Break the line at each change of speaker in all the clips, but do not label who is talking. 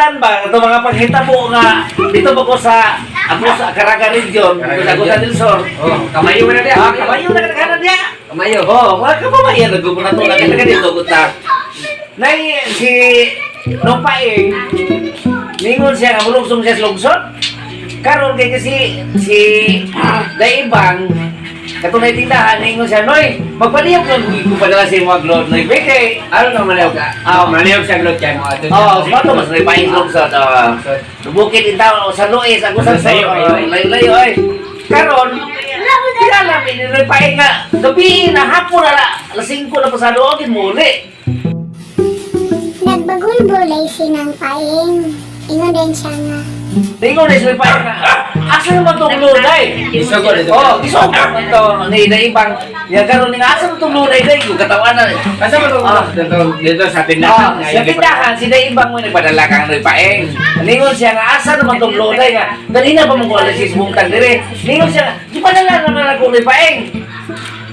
Kapitan ba? Ito mga paghitabo nga. Dito ba ko sa Caraga Region. Ako sa Del Sur.
Oh, kamayo na dia.
Kamayo na ka dia.
Kamayo.
Oh, wala ka pa ba yan? Nagpupunta to na kita dito. Nay, si Nong Paeng, ningon siya nga mulungsong siya sa lungsod. Karon kay kasi si Daibang, katunay tindahan, ningon siya, Noy, magpaliyap lang ko padala sa mga glod. Noy, kay,
Ano na maliyog ka? Maliyog sa glot kay mo ato.
sumato mas may Paeng lungsod. Bukit in tao sa Luis, ako sa
Layo,
layo, ay. Karon, kilala mi ni Noy Paeng nga, gabi na hapon na, alas 5 na pasado, agin muli.
Nagbagulbulay sinang paing. Ingon din siya nga.
Tingnan na sila pa nga. Asa naman itong lunay?
Isogol ito.
Oo, isogol ito. Na ibang. Yan karoon nga, asa naman itong lunay na yung katawan na.
Asa mo dito sa tindahan?
Sa tindahan, sila ibang mo nagpadala kang Paeng. Ningon siya nga, asa naman itong lunay nga. Ganina pa mong kuha si Buntang dire. Ningon siya nga, ipadala naman ako Paeng.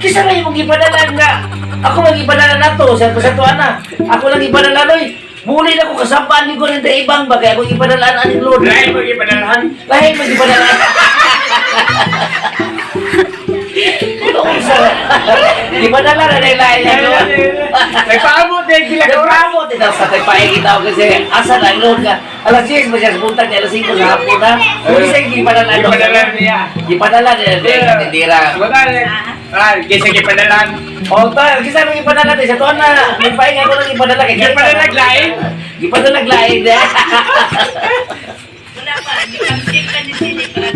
Kisa na yung ipadala nga. Ako mag-ipadala na to, sa tuwan na. Ako lang ipadala noy. Muli na ko kasampaan ni ko ng ibang bagay. Ako ipadalaan aning Lord.
Lain mo ipadalahan?
Lahit mag-ipadalaan. Ipadala na lain yan.
Nagpaabot din sila ko.
Nagpaabot ito sa tayo paikitaw kasi asa na Lord ka. Alas 10 mo siya sa puntag niya, alas 5 sa hapon na. Kung isa yung ipadala.
Ipadala niya.
Ipadala niya. Tindira.
Kaysa ipadalahan.
O, tayo, kisa nang ipadala tayo. Sa tuwan na, nagpahinga ko nang ipadala.
Ipadala naglain?
Ipadala naglain.
Wala pa, di pa check ka ni Sili para